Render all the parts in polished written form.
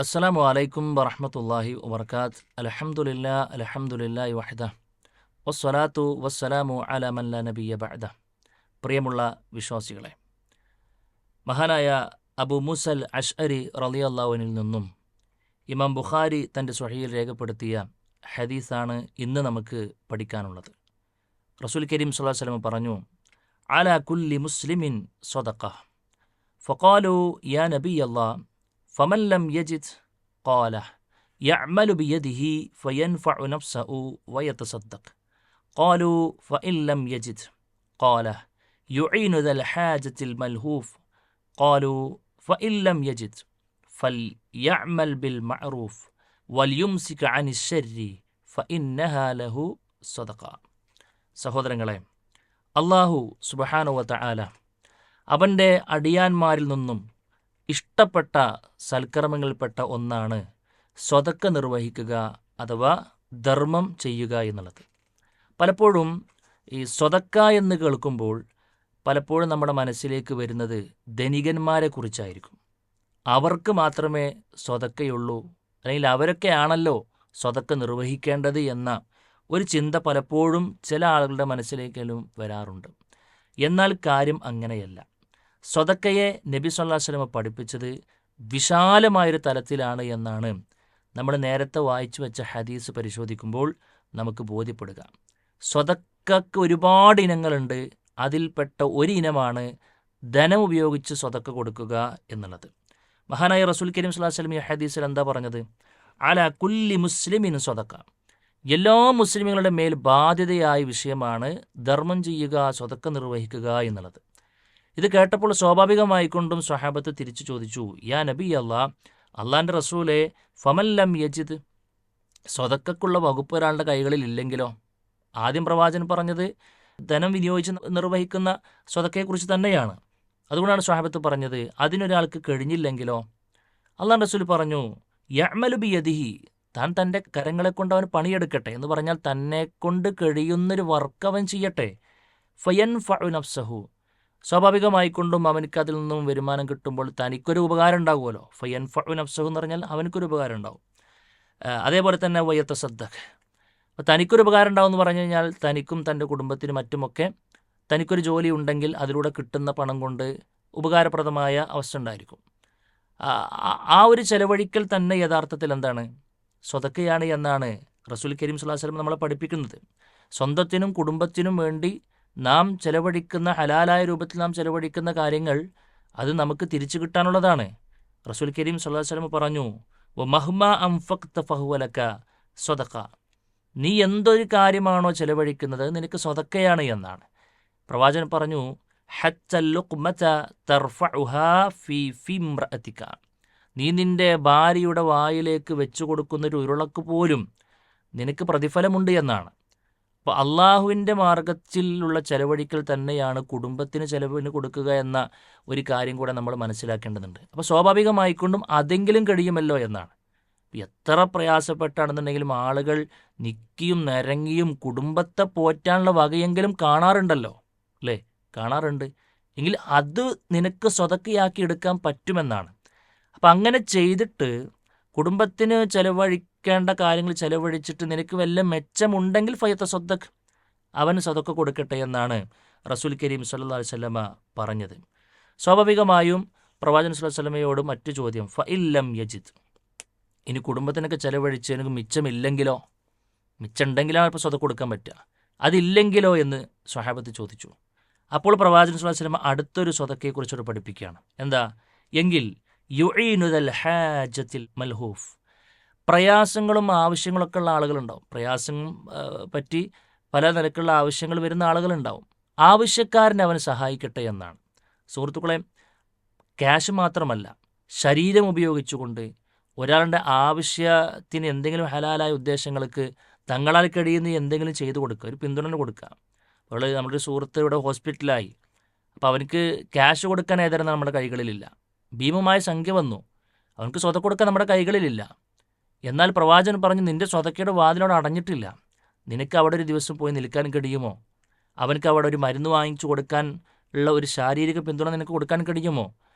അസ്സലാമു അലൈക്കും വറഹ്മത്തുള്ളാഹി വബർക്കാത്ത്. അൽഹംദുലില്ലാഹി വഹ്ദ വസ്സലാത്തു വസ്സലാമു അലാ മൻ ലാ നബിയ്യ ബഅദ. പ്രിയമുള്ള വിശ്വാസികളെ, മഹാനായ അബൂ മൂസൽ അശ്അരി റളിയല്ലാഹുവിൽ നിന്നും ഇമാം ബുഖാരി തൻ്റെ സ്വഹീഹിൽ രേഖപ്പെടുത്തിയ ഹദീസാണ് ഇന്ന് നമുക്ക് പഠിക്കാനുള്ളത്. റസൂൽ കരീം സ്വല്ലല്ലാഹു അലൈഹി വസല്ലം പറഞ്ഞു, അലാ കുല്ലി മുസ്ലിമിൻ സ്വദഖ. ഫഖാലു യാ നബിയല്ലാഹ് فمن لم يجد قال يعمل بيده فينفع نفسه ويتصدق. قالوا فإن لم يجد قال يعين ذا الحاجة الملهوف. قالوا فإن لم يجد فليعمل بالمعروف وليمسك عن الشر فإنها له صدقة. സഹോദരങ്ങളെ, അല്ലാഹു സുബ്ഹാനഹു വ തആല അവൻ്റെ അടിയാന്മാരിൽ നിന്നും ഇഷ്ടപ്പെട്ട സൽക്കർമ്മങ്ങളിൽപ്പെട്ട ഒന്നാണ് സ്വതക്ക നിർവഹിക്കുക അഥവാ ധർമ്മം ചെയ്യുക എന്നുള്ളത്. പലപ്പോഴും ഈ സ്വതക്ക എന്ന് കേൾക്കുമ്പോൾ പലപ്പോഴും നമ്മുടെ മനസ്സിലേക്ക് വരുന്നത് ധനികന്മാരെ കുറിച്ചായിരിക്കും. അവർക്ക് മാത്രമേ സ്വതക്കയുള്ളൂ, അല്ലെങ്കിൽ അവരൊക്കെയാണല്ലോ സ്വതക്ക നിർവഹിക്കേണ്ടത് എന്ന ഒരു ചിന്ത പലപ്പോഴും ചില ആളുകളുടെ മനസ്സിലേക്കെങ്കിലും വരാറുണ്ട്. എന്നാൽ കാര്യം അങ്ങനെയല്ല. സ്വതക്കയെ നബി സല്ലല്ലാഹു അലൈഹി വസല്ലം പഠിപ്പിച്ചത് വിശാലമായൊരു തലത്തിലാണ് എന്നാണ് നമ്മൾ നേരത്തെ വായിച്ചു വെച്ച ഹദീസ് പരിശോധിക്കുമ്പോൾ നമുക്ക് ബോധ്യപ്പെടുക. സ്വതക്കക്ക് ഒരുപാട് ഇനങ്ങളുണ്ട്. അതിൽപ്പെട്ട ഒരു ഇനമാണ് ധനം ഉപയോഗിച്ച് സ്വതക്ക കൊടുക്കുക എന്നുള്ളത്. മഹാനായ റസൂൽ കരീം സ്വല്ലല്ലാഹു അലൈഹി വസല്ലം ഈ ഹദീസിൽ എന്താ പറഞ്ഞത്? അലാ കുല്ലി മുസ്ലിമിൻ സ്വതക്ക. എല്ലാ മുസ്ലിമുകളുടെ മേൽ ബാധ്യതയായ വിഷയമാണ് ധർമ്മം ചെയ്യുക, സ്വതക്ക നിർവഹിക്കുക എന്നുള്ളത്. ഇത് കേട്ടപ്പോൾ സ്വാഭാവികമായിക്കൊണ്ടും സ്വഹാബത്ത് തിരിച്ചു ചോദിച്ചു, യാ നബി അള്ളാൻ്റെ റസൂലെ, ഫമൻ ലം യജിദ്, സ്വതക്കക്കുള്ള വകുപ്പ് ഒരാളുടെ കൈകളിൽ ഇല്ലെങ്കിലോ? ആദ്യം പ്രവാചകൻ പറഞ്ഞത് ധനം വിനിയോഗിച്ച് നിർവഹിക്കുന്ന സ്വതക്കയെക്കുറിച്ച് തന്നെയാണ്. അതുകൊണ്ടാണ് സ്വഹാബത്ത് പറഞ്ഞത് അതിനൊരാൾക്ക് കഴിഞ്ഞില്ലെങ്കിലോ? അള്ളാൻ റസൂൽ പറഞ്ഞു, യഅ്മലു ബിയദിഹി, താൻ തൻ്റെ കരങ്ങളെ കൊണ്ട് അവൻ പണിയെടുക്കട്ടെ എന്ന് പറഞ്ഞാൽ തന്നെ കൊണ്ട് കഴിയുന്നൊരു വർക്ക് അവൻ ചെയ്യട്ടെ. ഫയൻഫഉ നഫ്സഹു, സ്വാഭാവികമായിക്കൊണ്ടും അവനക്ക് അതിൽ നിന്നും വരുമാനം കിട്ടുമ്പോൾ തനിക്കൊരു ഉപകാരം ഉണ്ടാകുമല്ലോ. ഫയൻഫഉ നഫ്സഹു എന്ന് പറഞ്ഞാൽ അവനക്കൊരു ഉപകാരം ഉണ്ടാവും. അതേപോലെ തന്നെ വയതസദ്ദഖ്, തനിക്കൊരു ഉപകാരം ഉണ്ടാവും എന്ന് പറഞ്ഞു കഴിഞ്ഞാൽ തനിക്കും തൻ്റെ കുടുംബത്തിനും മറ്റുമൊക്കെ തനിക്കൊരു ജോലി ഉണ്ടെങ്കിൽ അതിലൂടെ കിട്ടുന്ന പണം കൊണ്ട് ഉപകാരപ്രദമായ അവസ്ഥ ഉണ്ടായിരിക്കും. ആ ഒരു ചെലവഴിക്കൽ തന്നെ യഥാർത്ഥത്തിൽ എന്താണ്? സ്വതക്കയാണ് എന്നാണ് റസൂൽ കരീം സ്വല്ലല്ലാഹു അലൈഹി വസല്ലം നമ്മളെ പഠിപ്പിക്കുന്നത്. സ്വന്തത്തിനും കുടുംബത്തിനും വേണ്ടി നാം ചെലവഴിക്കുന്ന, ഹലാലായ രൂപത്തിൽ നാം ചെലവഴിക്കുന്ന കാര്യങ്ങൾ അത് നമുക്ക് തിരിച്ചു കിട്ടാനുള്ളതാണ്. റസൂൽ കരീം സ്വല്ലല്ലാഹു അലൈഹി വസല്ലം പറഞ്ഞു, വമഹ്മാ അൻഫഖ്ത ഫഹുവ ലക സ്വതഖ, നീ എന്തൊരു കാര്യമാണോ ചെലവഴിക്കുന്നത് നിനക്ക് സ്വതക്കയാണ് എന്നാണ്. പ്രവാചകൻ പറഞ്ഞു, ഹത്തൽ ലുഖ്മത തർഫഉഹാ ഫീ ഇംറഅതിക, നീ നിന്റെ ഭാര്യയുടെ വായിലേക്ക് വെച്ചു കൊടുക്കുന്നൊരു ഉരുളക്ക് പോലും നിനക്ക് പ്രതിഫലമുണ്ട് എന്നാണ്. അപ്പോൾ അള്ളാഹുവിൻ്റെ മാർഗത്തിലുള്ള ചെലവഴിക്കൽ തന്നെയാണ് കുടുംബത്തിന് ചെലവിന് കൊടുക്കുക എന്ന ഒരു കാര്യം കൂടെ നമ്മൾ മനസ്സിലാക്കേണ്ടതുണ്ട്. അപ്പോൾ സ്വാഭാവികമായിക്കൊണ്ടും അതെങ്കിലും കഴിയുമല്ലോ എന്നാണ്. എത്ര പ്രയാസപ്പെട്ടാണെന്നുണ്ടെങ്കിലും ആളുകൾ നിക്കിയും നിരങ്ങിയും കുടുംബത്തെ പോറ്റാനുള്ള വകയെങ്കിലും കാണാറുണ്ടല്ലോ, അല്ലേ? കാണാറുണ്ട്. എങ്കിൽ അത് നിനക്ക് സ്വതക്കയാക്കി എടുക്കാൻ പറ്റുമെന്നാണ്. അപ്പം അങ്ങനെ ചെയ്തിട്ട് കുടുംബത്തിന് ചെലവഴിക്കേണ്ട കാര്യങ്ങൾ ചെലവഴിച്ചിട്ട് നിനക്ക് വല്ല മെച്ചമുണ്ടെങ്കിൽ ഫയതസദ്ദഖ്, അവന് സ്വതക്ക കൊടുക്കട്ടെ എന്നാണ് റസൂൽ കരീം സ്വല്ലല്ലാഹു അലൈഹി വസല്ലമ പറഞ്ഞത്. സ്വാഭാവികമായും പ്രവാചകൻ സ്വല്ലല്ലാഹു അലൈഹി വസല്ലമയോട് മറ്റു ചോദ്യം, ഫഇൻ ലം യജിദ്, ഇനി കുടുംബത്തിനൊക്കെ ചെലവഴിച്ച് എനിക്ക് മിച്ചമില്ലെങ്കിലോ? മിച്ചമുണ്ടെങ്കിലാണ് ഇപ്പോൾ സ്വതക്ക കൊടുക്കാൻ പറ്റുക, അതില്ലെങ്കിലോ എന്ന് സ്വഹാബത്ത് ചോദിച്ചു. അപ്പോൾ പ്രവാചകൻ സ്വല്ലല്ലാഹു അലൈഹി വസല്ലമ അടുത്തൊരു സ്വതക്കയെക്കുറിച്ചോട് പഠിപ്പിക്കുകയാണ്. എന്താ? എങ്കിൽ യുഈനു ദൽ ഹാജത്തിൽ മൽഹൂഫ്, പ്രയാസങ്ങളും ആവശ്യങ്ങളൊക്കെ ഉള്ള ആളുകളുണ്ടാവും. പ്രയാസം പറ്റി പല നിലക്കുള്ള ആവശ്യങ്ങൾ വരുന്ന ആളുകളുണ്ടാവും. ആവശ്യക്കാരനെ അവൻ സഹായിക്കട്ടെ എന്നാണ്. സുഹൃത്തുക്കളെ, ക്യാഷ് മാത്രമല്ല, ശരീരം ഉപയോഗിച്ചുകൊണ്ട് ഒരാളുടെ ആവശ്യത്തിന് എന്തെങ്കിലും ഹലാലായ ഉദ്ദേശങ്ങൾക്ക് തങ്ങളാൽ കഴിയുന്ന എന്തെങ്കിലും ചെയ്തു കൊടുക്കുക, ഒരു പിന്തുണ കൊടുക്കുക. അപ്പോൾ നമ്മുടെ സുഹൃത്ത് ഇവിടെ ഹോസ്പിറ്റലായി, അപ്പോൾ അവനക്ക് ക്യാഷ് കൊടുക്കാൻ ഏതായാലും നമ്മുടെ കൈകളിലില്ല, ഭീമമായ സംഖ്യ വന്നു, അവനക്ക് സ്വതക്ക കൊടുക്കാൻ നമ്മുടെ കൈകളിലില്ല. എന്നാൽ പ്രവാചകൻ പറഞ്ഞു, നിന്റെ സ്വതക്കയുടെ വാതിലോട് അടഞ്ഞിട്ടില്ല, നിനക്ക് അവിടെ ഒരു ദിവസം പോയി നിൽക്കാൻ കഴിയുമോ? അവനക്ക് അവിടെ ഒരു മരുന്ന് വാങ്ങിച്ചു കൊടുക്കാൻ ഉള്ള ഒരു ശാരീരിക പിന്തുണ നിനക്ക് കൊടുക്കാൻ കഴിയുമോ?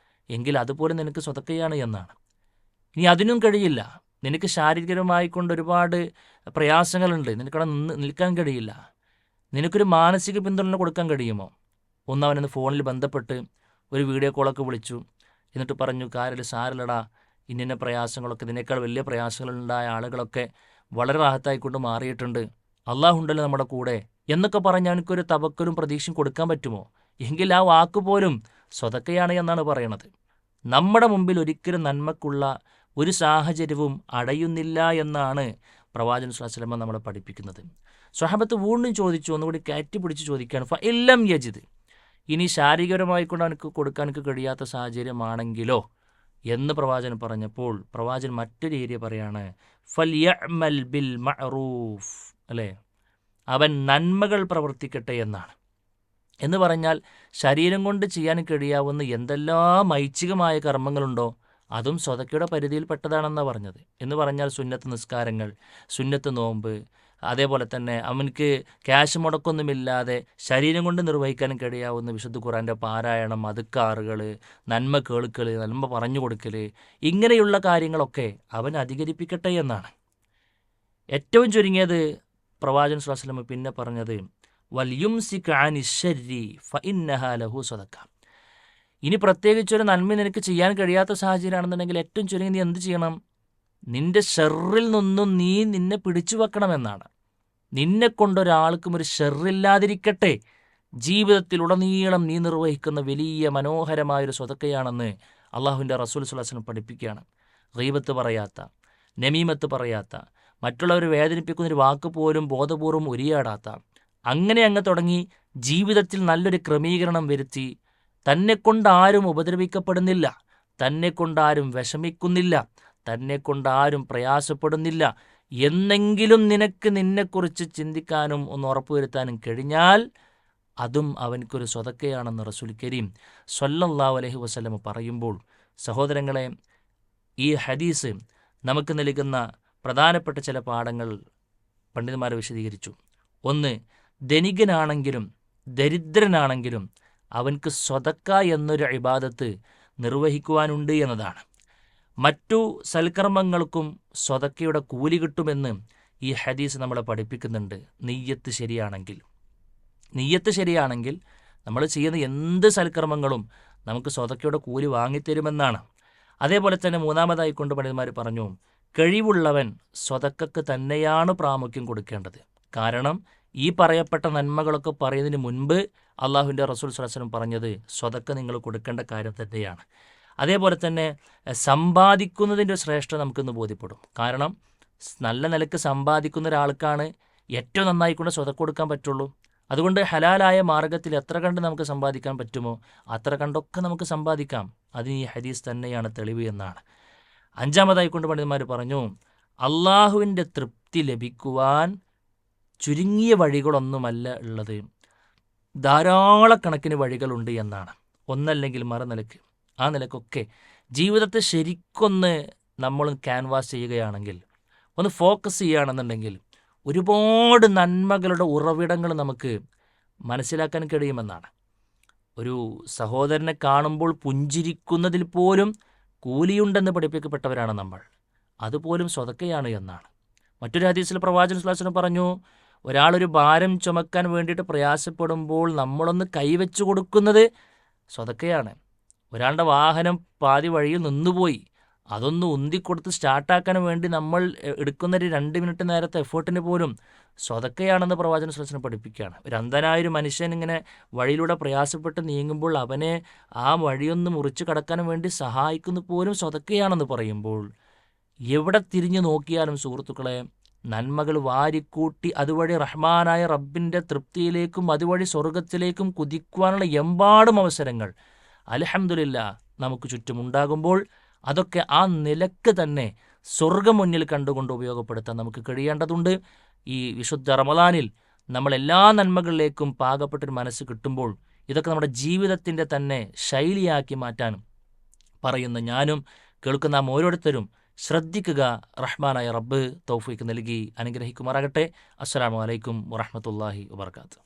എങ്കിൽ അതുപോലെ നിനക്ക് സ്വതക്കയാണ് എന്നാണ്. ഇനി അതിനും കഴിയില്ല, നിനക്ക് ശാരീരികമായി കൊണ്ട് ഒരുപാട് പ്രയാസങ്ങളുണ്ട്, നിനക്കവിടെ നിൽക്കാൻ കഴിയില്ല, നിനക്കൊരു മാനസിക പിന്തുണ കൊടുക്കാൻ കഴിയുമോ? ഒന്ന് അവനൊന്ന് ഫോണിൽ ബന്ധപ്പെട്ട് ഒരു വീഡിയോ കോളൊക്കെ വിളിച്ചു, എന്നിട്ട് പറഞ്ഞു, കാര്യമില്ല, സാരില്ലടാ, ഇന്ന പ്രയാസങ്ങളൊക്കെ, ഇതിനേക്കാൾ വലിയ പ്രയാസങ്ങളുണ്ടായ ആളുകളൊക്കെ വളരെ റാഹത്തായിക്കൊണ്ട് മാറിയിട്ടുണ്ട്, അള്ളാഹു ഉണ്ടല്ലോ നമ്മുടെ കൂടെ എന്നൊക്കെ പറഞ്ഞ് അവനക്കൊരു തവക്കലും പ്രതീക്ഷയും കൊടുക്കാൻ പറ്റുമോ? എങ്കിൽ ആ വാക്കുപോലും സ്വതക്കയാണ് എന്നാണ് പറയണത്. നമ്മുടെ മുമ്പിൽ ഒരിക്കലും നന്മക്കുള്ള ഒരു സാഹചര്യവും അടയുന്നില്ല എന്നാണ് പ്രവാചകൻ സ്വല്ലല്ലാഹു അലൈഹി വസല്ലം നമ്മളെ പഠിപ്പിക്കുന്നത്. സ്വഹാബത്ത് വീണ്ടും ചോദിച്ചു, ഒന്നുകൂടി കയറ്റി പിടിച്ച് ചോദിക്കുകയാണ്, ഫഇല്ലം യജിദ്, ഇനി ശാരീരികപരമായി കൊണ്ട് അവനക്ക് കൊടുക്കാൻ കഴിയാത്ത സാഹചര്യമാണെങ്കിലോ എന്ന് പ്രവാചകൻ പറഞ്ഞപ്പോൾ പ്രവാചകൻ മറ്റൊരു ഏരിയ പറയാണ്, ഫൽയഅ്മൽ ബിൽ മഅറൂഫ്, അല്ലേ, അവൻ നന്മകൾ പ്രവർത്തിക്കട്ടെ എന്നാണ്. എന്ന് പറഞ്ഞാൽ ശരീരം കൊണ്ട് ചെയ്യാൻ കഴിയാവുന്ന എന്തെല്ലാം ഐച്ഛികമായ കർമ്മങ്ങളുണ്ടോ അതും സ്വതക്കയുടെ പരിധിയിൽപ്പെട്ടതാണെന്നാണ് പറഞ്ഞത്. എന്ന് പറഞ്ഞാൽ സുന്നത്ത് നിസ്കാരങ്ങൾ, സുന്നത്ത് നോമ്പ്, അതേപോലെ തന്നെ അവനക്ക് ക്യാഷ് മുടക്കൊന്നുമില്ലാതെ ശരീരം കൊണ്ട് നിർവഹിക്കാൻ കഴിയാവുന്ന വിശുദ്ധ ഖുർആൻ്റെ പാരായണം, അതുക്കാറുകൾ, നന്മ കേൾക്കൽ, നന്മ പറഞ്ഞു കൊടുക്കൽ, ഇങ്ങനെയുള്ള കാര്യങ്ങളൊക്കെ അവൻ അധികരിപ്പിക്കട്ടെ എന്നാണ്. ഏറ്റവും ചുരുങ്ങിയത് പ്രവാചകൻ സ്വല്ലല്ലാഹു അലൈഹി വസല്ലം പിന്നെ പറഞ്ഞത്, വൽയുംസിക് അനിശ്ശരി ഫഇന്നഹാ ലഹു സദഖ. ഇനി പ്രത്യേകിച്ചൊരു നന്മ നിനക്ക് ചെയ്യാൻ കഴിയാത്ത സാഹചര്യമാണെന്നുണ്ടെങ്കിൽ ഏറ്റവും ചുരുങ്ങി നീ എന്ത് ചെയ്യണം? നിന്റെ ഷെറിൽ നിന്നും നീ നിന്നെ പിടിച്ചു വെക്കണമെന്നാണ്. നിന്നെ കൊണ്ടൊരാൾക്കും ഒരു ഷെറില്ലാതിരിക്കട്ടെ, ജീവിതത്തിലുടനീളം നീ നിർവഹിക്കുന്ന വലിയ മനോഹരമായൊരു സ്വതക്കയാണെന്ന് അള്ളാഹുവിൻ്റെ റസൂൽ സ്വല്ലല്ലാഹു അലൈഹി വസല്ലം പഠിപ്പിക്കുകയാണ്. ഗീബത്ത് പറയാത്ത, നമീമത്ത് പറയാത്ത, മറ്റുള്ളവരെ വേദനിപ്പിക്കുന്നൊരു വാക്ക് പോലും ബോധപൂർവം ഉരിയാടാത്ത, അങ്ങനെ അങ്ങ് തുടങ്ങി ജീവിതത്തിൽ നല്ലൊരു ക്രമീകരണം വരുത്തി, തന്നെക്കൊണ്ടാരും ഉപദ്രവിക്കപ്പെടുന്നില്ല, തന്നെക്കൊണ്ടാരും വിഷമിക്കുന്നില്ല, തന്നെക്കൊണ്ടാരും പ്രയാസപ്പെടുന്നില്ല എന്നെങ്കിലും നിനക്ക് നിന്നെക്കുറിച്ച് ചിന്തിക്കാനും ഒന്ന് ഉറപ്പുവരുത്താനും കഴിഞ്ഞാൽ അതും അവനക്കൊരു സ്വതക്കയാണെന്ന് റസൂൽ കരീം സ്വല്ലല്ലാഹു അലൈഹി വസല്ലം പറയുമ്പോൾ, സഹോദരങ്ങളെ, ഈ ഹദീസ് നമുക്ക് നൽകുന്ന പ്രധാനപ്പെട്ട ചില പാഠങ്ങൾ പണ്ഡിതന്മാർ വിശദീകരിച്ചു. ഒന്ന്, ധനികനാണെങ്കിലും ദരിദ്രനാണെങ്കിലും അവൻക്ക് സ്വതക്ക എന്നൊരു ഇബാദത്ത് നിർവഹിക്കുവാനുണ്ട് എന്നതാണ്. മറ്റു സൽക്കർമ്മങ്ങൾക്കും സ്വതക്കയുടെ കൂലി കിട്ടുമെന്ന് ഈ ഹദീസ് നമ്മളെ പഠിപ്പിക്കുന്നുണ്ട്. നിയ്യത്ത് ശരിയാണെങ്കിൽ നമ്മൾ ചെയ്യുന്ന എന്ത് സൽക്കർമ്മങ്ങളും നമുക്ക് സ്വതക്കയുടെ കൂലി വാങ്ങിത്തരുമെന്നാണ്. അതേപോലെ തന്നെ മൂന്നാമതായിക്കൊണ്ട് പണ്ഡിതന്മാർ പറഞ്ഞു, കഴിവുള്ളവൻ സ്വതക്കക്ക് തന്നെയാണ് പ്രാമുഖ്യം കൊടുക്കേണ്ടത്. കാരണം ഈ പറയപ്പെട്ട നന്മകളൊക്കെ പറയുന്നതിന് മുൻപ് അള്ളാഹുവിൻ്റെ റസൂൽ സ്വല്ലല്ലാഹു അലൈഹി വസല്ലം പറഞ്ഞത് സ്വതക്ക നിങ്ങൾ കൊടുക്കേണ്ട കാര്യം തന്നെയാണ്. അതേപോലെ തന്നെ സമ്പാദിക്കുന്നതിൻ്റെ ശ്രേഷ്ഠത നമുക്കിന്ന് ബോധ്യപ്പെടും. കാരണം നല്ല നിലക്ക് സമ്പാദിക്കുന്ന ഒരാൾക്കാണ് ഏറ്റവും നന്നായിക്കൊണ്ട് സ്വതക്ക കൊടുക്കാൻ പറ്റുള്ളൂ. അതുകൊണ്ട് ഹലാലായ മാർഗത്തിൽ എത്ര കണ്ട് നമുക്ക് സമ്പാദിക്കാൻ പറ്റുമോ അത്ര കണ്ടൊക്കെ നമുക്ക് സമ്പാദിക്കാം. അതിന് ഈ ഹദീസ് തന്നെയാണ് തെളിവ് എന്നാണ്. അഞ്ചാമതായിക്കൊണ്ട് പണ്ഡിതന്മാർ പറഞ്ഞു, അള്ളാഹുവിൻ്റെ തൃപ്തി ലഭിക്കുവാൻ ചുരുങ്ങിയ വഴികളൊന്നുമല്ല ഉള്ളത്, ധാരാളക്കണക്കിന് വഴികളുണ്ട് എന്നാണ്. ഒന്നല്ലെങ്കിൽ മറുനിലക്ക്, ആ നിലക്കൊക്കെ ജീവിതത്തെ ശരിക്കൊന്ന് നമ്മൾ ക്യാൻവാസ് ചെയ്യുകയാണെങ്കിൽ, ഒന്ന് ഫോക്കസ് ചെയ്യുകയാണെന്നുണ്ടെങ്കിൽ ഒരുപാട് നന്മകളുടെ ഉറവിടങ്ങൾ നമുക്ക് മനസ്സിലാക്കാൻ കഴിയുമെന്നാണ്. ഒരു സഹോദരനെ കാണുമ്പോൾ പുഞ്ചിരിക്കുന്നതിൽ പോലും കൂലിയുണ്ടെന്ന് പഠിപ്പിക്കപ്പെട്ടവരാണ് നമ്മൾ. അതുപോലും സ്വതക്കയാണ് എന്നാണ്. മറ്റൊരു ഹദീസിൽ പ്രവാചകൻ സ്വല്ലല്ലാഹു അലൈഹി വസല്ലം പറഞ്ഞു, ഒരാളൊരു ഭാരം ചുമക്കാൻ വേണ്ടിയിട്ട് പ്രയാസപ്പെടുമ്പോൾ നമ്മളൊന്ന് കൈവച്ചു കൊടുക്കുന്നത് സ്വതക്കയാണ്. ഒരാളുടെ വാഹനം പാതി വഴിയിൽ നിന്നുപോയി, അതൊന്ന് ഉന്തിക്കൊടുത്ത് സ്റ്റാർട്ടാക്കാൻ വേണ്ടി നമ്മൾ എടുക്കുന്ന ഒരു 2 മിനിറ്റ് നേരത്തെ എഫേർട്ടിന് പോലും സ്വതക്കയാണെന്ന് പ്രവാചകൻ സ്വല്ലല്ലാഹു അലൈഹി വസല്ലം പഠിപ്പിക്കുകയാണ്. ഒരു അന്ധനായൊരു മനുഷ്യൻ ഇങ്ങനെ വഴിയിലൂടെ പ്രയാസപ്പെട്ട് നീങ്ങുമ്പോൾ അവനെ ആ വഴിയൊന്ന് മുറിച്ച് കടക്കാൻ വേണ്ടി സഹായിക്കുന്ന പോലും സ്വതക്കയാണെന്ന് പറയുമ്പോൾ, എവിടെ തിരിഞ്ഞു നോക്കിയാലും സുഹൃത്തുക്കളെ നന്മകൾ വാരിക്കൂട്ടി അതുവഴി റഹ്മാനായ റബ്ബിൻ്റെ തൃപ്തിയിലേക്കും അതുവഴി സ്വർഗത്തിലേക്കും കുതിക്കുവാനുള്ള എമ്പാടും അവസരങ്ങൾ അൽഹംദുലില്ലാഹ് നമുക്ക് ചുറ്റുമുണ്ടാകുമ്പോൾ അതൊക്കെ ആ നിലക്ക് തന്നെ സ്വർഗം മുന്നിൽ കണ്ടുകൊണ്ട് ഉപയോഗപ്പെടുത്താൻ നമുക്ക് കഴിയേണ്ടതുണ്ട്. ഈ വിശുദ്ധ റമളാനിൽ നമ്മൾ എല്ലാ നന്മകളിലേക്കും പാകപ്പെട്ടൊരു മനസ്സ് കിട്ടുമ്പോൾ ഇതൊക്കെ നമ്മുടെ ജീവിതത്തിൻ്റെ തന്നെ ശൈലിയാക്കി മാറ്റാനും പറയുന്ന ഞാനും കേൾക്കുന്ന നാം ഓരോരുത്തരും ശ്രദ്ധിക്കുക. റഹ്മാനായ റബ്ബ് തൗഫീഖ് നൽകി അനുഗ്രഹിക്കുമാറാകട്ടെ. അസ്സലാമു അലൈക്കും വറഹ്മത്തുള്ളാഹി വബറകാതുഹു.